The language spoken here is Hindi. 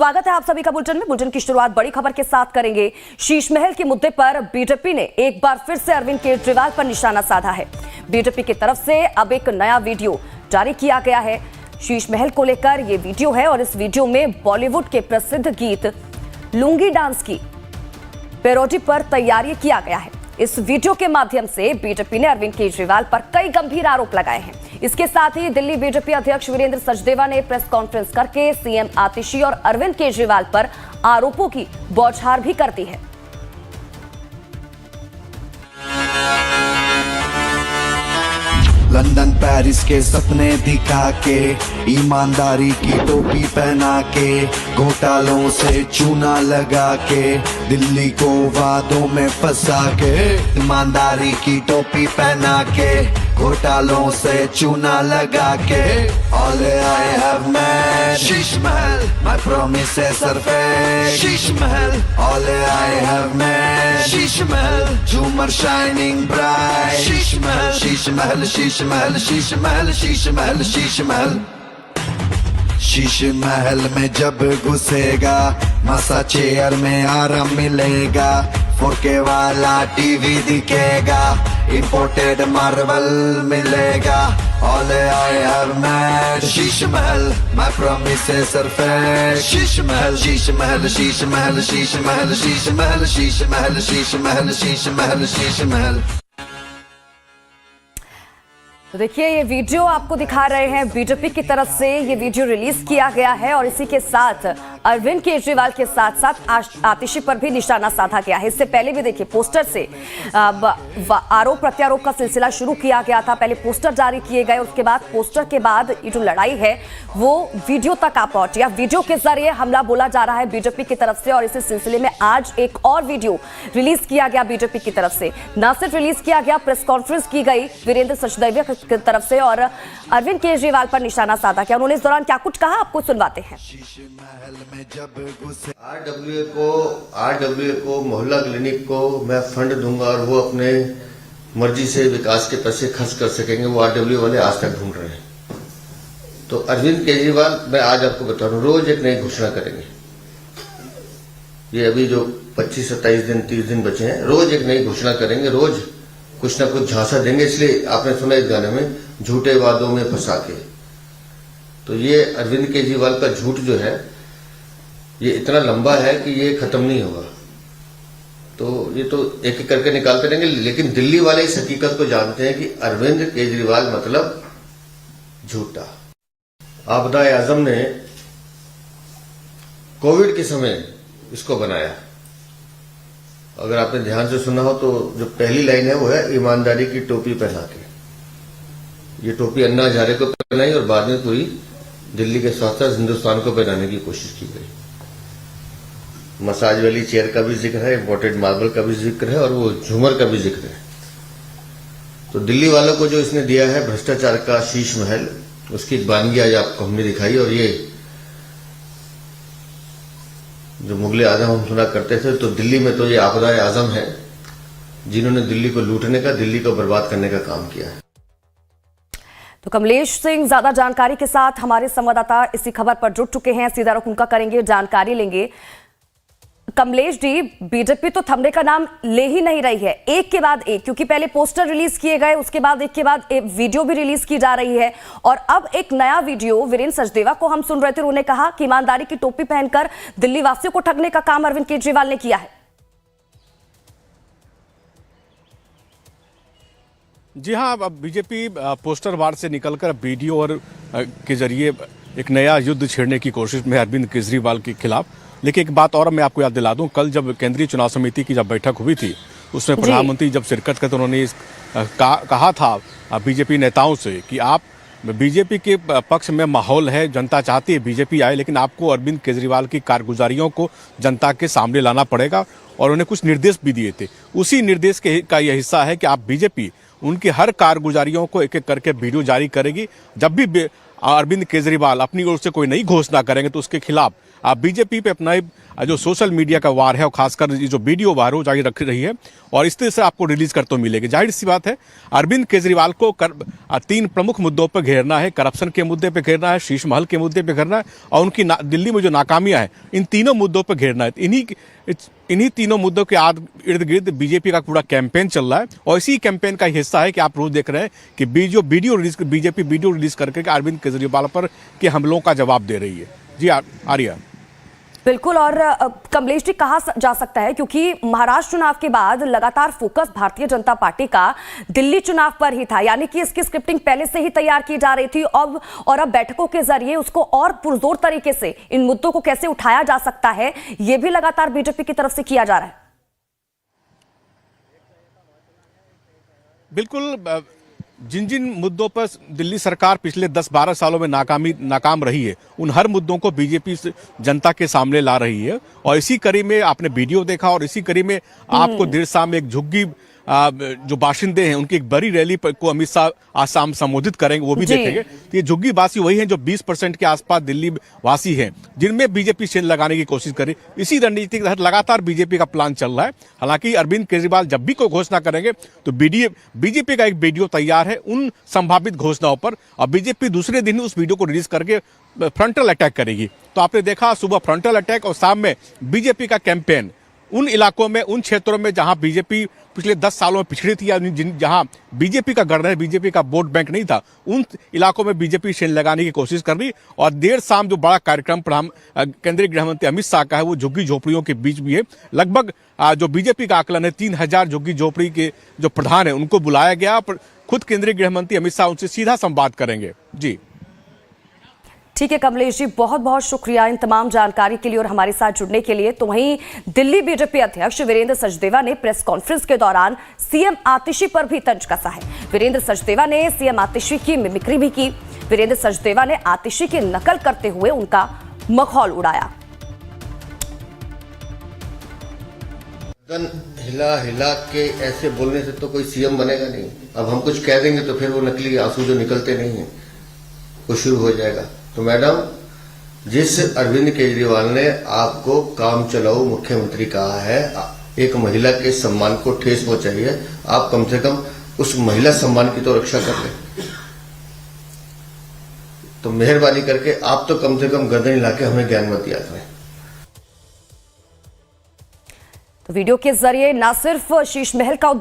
स्वागत है आप सभी का बुलेटिन में। बुलेटिन की शुरुआत बड़ी खबर के साथ करेंगे। शीश महल के मुद्दे पर बीजेपी ने एक बार फिर से अरविंद केजरीवाल पर निशाना साधा है। बीजेपी की तरफ से अब एक नया वीडियो जारी किया गया है। शीश महल को लेकर यह वीडियो है और इस वीडियो में बॉलीवुड के प्रसिद्ध गीत लुंगी डांस की पैरोडी पर तैयारी किया गया है। इस वीडियो के माध्यम से बीजेपी ने अरविंद केजरीवाल पर कई गंभीर आरोप लगाए हैं। इसके साथ ही दिल्ली बीजेपी अध्यक्ष वीरेंद्र सचदेवा ने प्रेस कॉन्फ्रेंस करके सीएम आतिशी और अरविंद केजरीवाल पर आरोपों की बौछार भी कर दी है। लंदन पेरिस के सपने दिखा के, ईमानदारी की टोपी पहना के, घोटालों से चूना लगा के, दिल्ली को वादों में फंसा के, ईमानदारी की टोपी पहना के, घोटालों से चूना लगा के, all I have man, Sheesh Mahal, my promise है surface, Sheesh Mahal, all I have man, Sheesh Mahal, झूमर shining bright, शीश महल, शीश महल, शीश महल, शीश महल, शीश महल, शीश महल, शीश महल में जब घुसेगा मसा चेयर में आराम मिलेगा, 4K वाला टीवी दिखेगा, इंपोर्टेड मार्बल मिलेगा, all I have man, Sheesh Mahal, my promise है सरफेस, शीश महल, शीश महल, शीश महल, शीश महल, शीश महल, शीश महल, शीश महल, शीश महल, शीश महल। तो देखिए ये वीडियो आपको दिखा रहे हैं, बीजेपी की तरफ से ये वीडियो रिलीज किया गया है और इसी के साथ अरविंद केजरीवाल के साथ साथ आतिशी पर भी निशाना साधा गया है। इससे पहले भी देखिए पोस्टर से आरोप प्रत्यारोप का सिलसिला शुरू किया गया था। पहले पोस्टर जारी किए गए, उसके बाद पोस्टर के बाद ये जो लड़ाई है वो वीडियो तक आ पहुंची। वीडियो के जरिए हमला बोला जा रहा है बीजेपी की तरफ से और इसी सिलसिले में आज एक और वीडियो रिलीज किया गया बीजेपी की तरफ से। न सिर्फ रिलीज किया गया, प्रेस कॉन्फ्रेंस की गई वीरेंद्र सचदेवा की तरफ से और अरविंद केजरीवाल पर निशाना साधा गया। उन्होंने इस दौरान क्या कुछ कहा आपको सुनवाते हैं। आरडब्ल्यूए को मोहल्ला क्लिनिक को मैं फंड दूंगा और वो अपने मर्जी से विकास के पैसे खर्च कर सकेंगे, वो आरडब्ल्यूए वाले आज तक ढूंढ रहे हैं। तो अरविंद केजरीवाल, मैं आज आपको बता रहा हूं, रोज एक नई घोषणा करेंगे। ये अभी जो 25-27 दिन 30 दिन बचे हैं, रोज एक नई घोषणा करेंगे, रोज कुछ ना कुछ झांसा देंगे। इसलिए आपने सुना इस गाने में, झूठे वादों में फंसा के। तो ये अरविंद केजरीवाल का झूठ जो है ये इतना लंबा है कि ये खत्म नहीं होगा। तो ये तो एक एक करके निकालते रहेंगे, लेकिन दिल्ली वाले इस हकीकत को जानते हैं कि अरविंद केजरीवाल मतलब झूठा। आपदा आजम ने कोविड के समय इसको बनाया। अगर आपने ध्यान से सुना हो तो जो पहली लाइन है वो है, ईमानदारी की टोपी पहना के। ये टोपी अन्ना हजारे को पहनाई और बाद में पूरी दिल्ली के साथ साथ हिंदुस्तान को पहनाने की कोशिश की गई। मसाज वाली चेयर का भी जिक्र है, इंपोर्टेड मार्बल का भी जिक्र है और वो झूमर का भी जिक्र है। तो दिल्ली वालों को जो इसने दिया है भ्रष्टाचार का शीश महल, उसकी एक वानगी आज आपको हमने दिखाई। और ये जो मुगले आजम हम सुना करते थे, तो दिल्ली में तो ये आपदा आजम है जिन्होंने दिल्ली को लूटने का, दिल्ली को बर्बाद करने का काम किया है। तो कमलेश सिंह ज्यादा जानकारी के साथ हमारे संवाददाता इसी खबर पर जुड़ चुके हैं, सीधा रुख उनका करेंगे, जानकारी लेंगे। कमलेश जी, बीजेपी तो थमने का नाम ले ही नहीं रही है, एक के बाद एक, क्योंकि पहले पोस्टर रिलीज किए गए, उसके बाद एक के बाद एक वीडियो भी रिलीज की जा रही है और अब एक नया वीडियो। वीरेंद्र सचदेवा को हम सुन रहे थे, उन्होंने कहा कि ईमानदारी की टोपी पहनकर दिल्ली वासियों को ठगने का काम अरविंद केजरीवाल ने किया है। जी हाँ, अब बीजेपी पोस्टर वार से निकलकर वीडियो और के जरिए एक नया युद्ध छेड़ने की कोशिश में अरविंद केजरीवाल के खिलाफ। लेकिन एक बात और मैं आपको याद दिला दूं, कल जब केंद्रीय चुनाव समिति की जब बैठक हुई थी उसमें प्रधानमंत्री जब शिरकत करते उन्होंने कहा था बीजेपी नेताओं से कि आप बीजेपी के पक्ष में माहौल है, जनता चाहती है बीजेपी आए, लेकिन आपको अरविंद केजरीवाल की कारगुजारियों को जनता के सामने लाना पड़ेगा। और उन्हें कुछ निर्देश भी दिए थे। उसी निर्देश का यह हिस्सा है कि आप बीजेपी उनकी हर कारगुजारियों को एक एक करके वीडियो जारी करेगी। जब भी अरविंद केजरीवाल अपनी ओर से कोई नई घोषणा करेंगे तो उसके खिलाफ बीजेपी पे अपना जो सोशल मीडिया का वार है और खासकर ये जो वीडियो वार हो जारी रख रही है और इस तरह से आपको रिलीज करते मिलेगी। जाहिर सी बात है अरविंद केजरीवाल को 3 प्रमुख मुद्दों पर घेरना है, करप्शन के मुद्दे पर घेरना है, शीश महल के मुद्दे पर घेरना है और उनकी दिल्ली में जो नाकामियां हैं इन तीनों मुद्दों पर घेरना है। इन्हीं तीनों मुद्दों के इर्द गिर्द बीजेपी का पूरा कैंपेन चल रहा है और इसी कैंपेन का हिस्सा है कि आप रोज देख रहे हैं कि बीजेपी वीडियो रिलीज करके अरविंद केजरीवाल पर के हमलों का जवाब दे रही है। जी आर्या। बिल्कुल। और कमलेश जी, कहा जा सकता है क्योंकि महाराष्ट्र चुनाव के बाद लगातार फोकस भारतीय जनता पार्टी का दिल्ली चुनाव पर ही था, यानी कि इसकी स्क्रिप्टिंग पहले से ही तैयार की जा रही थी अब बैठकों के जरिए उसको और पुरजोर तरीके से इन मुद्दों को कैसे उठाया जा सकता है, यह भी लगातार बीजेपी की तरफ से किया जा रहा है। बिल्कुल। जिन जिन मुद्दों पर दिल्ली सरकार पिछले 10-12 सालों में नाकाम रही है उन हर मुद्दों को बीजेपी जनता के सामने ला रही है और इसी कड़ी में आपने वीडियो देखा और इसी कड़ी में आपको देर शाम एक झुग्गी जो बाशिंदे हैं उनकी एक बड़ी रैली को अमित शाह आज शाम संबोधित करेंगे, वो भी देखेंगे। तो ये झुग्गी वासी वही हैं जो 20% के आसपास दिल्ली वासी हैं जिनमें बीजेपी शेन लगाने की कोशिश करे। इसी रणनीति के तहत लगातार बीजेपी का प्लान चल रहा है। हालांकि अरविंद केजरीवाल जब भी कोई घोषणा करेंगे तो बीजेपी का एक वीडियो तैयार है उन संभावित घोषणाओं पर और बीजेपी दूसरे दिन उस वीडियो को रिलीज करके फ्रंटल अटैक करेगी। तो आपने देखा सुबह फ्रंटल अटैक और शाम में बीजेपी का कैंपेन उन इलाकों में, उन क्षेत्रों में जहां बीजेपी पिछले 10 सालों में पिछड़ी थी या जहां बीजेपी का गढ़ है, बीजेपी का वोट बैंक नहीं था, उन इलाकों में बीजेपी शेन लगाने की कोशिश कर रही। और देर शाम जो बड़ा कार्यक्रम केंद्रीय गृह मंत्री अमित शाह का है वो झुग्गी झोपड़ियों के बीच भी है। लगभग जो बीजेपी का आकलन है 3000 झुग्गी झोपड़ी के जो प्रधान है उनको बुलाया गया। खुद केंद्रीय गृह मंत्री अमित शाह उनसे सीधा संवाद करेंगे। जी ठीक है कमलेश जी, बहुत बहुत शुक्रिया इन तमाम जानकारी के लिए और हमारे साथ जुड़ने के लिए। तो वहीं दिल्ली बीजेपी अध्यक्ष वीरेंद्र सचदेवा ने प्रेस कॉन्फ्रेंस के दौरान सीएम आतिशी पर भी तंज कसा है। वीरेंद्र सचदेवा ने सीएम आतिशी की मिमिक्री भी की। वीरेंद्र सचदेवा ने आतिशी की नकल करते हुए उनका मखौल उड़ाया। हिला हिला के ऐसे बोलने से तो कोई सीएम बनेगा नहीं। अब हम कुछ कह देंगे तो फिर वो नकली आंसू जो निकलते नहीं है वो शुरू हो जाएगा। तो मैडम, जिस अरविंद केजरीवाल ने आपको काम चलाऊ मुख्यमंत्री कहा है, एक महिला के सम्मान को ठेस पहुंचाई है, आप कम से कम उस महिला सम्मान की तो रक्षा कर लें। तो मेहरबानी करके आप तो कम से कम गर्दन हिला के हमें ज्ञान मत दिया करें। तो वीडियो के जरिए न सिर्फ शीश महल का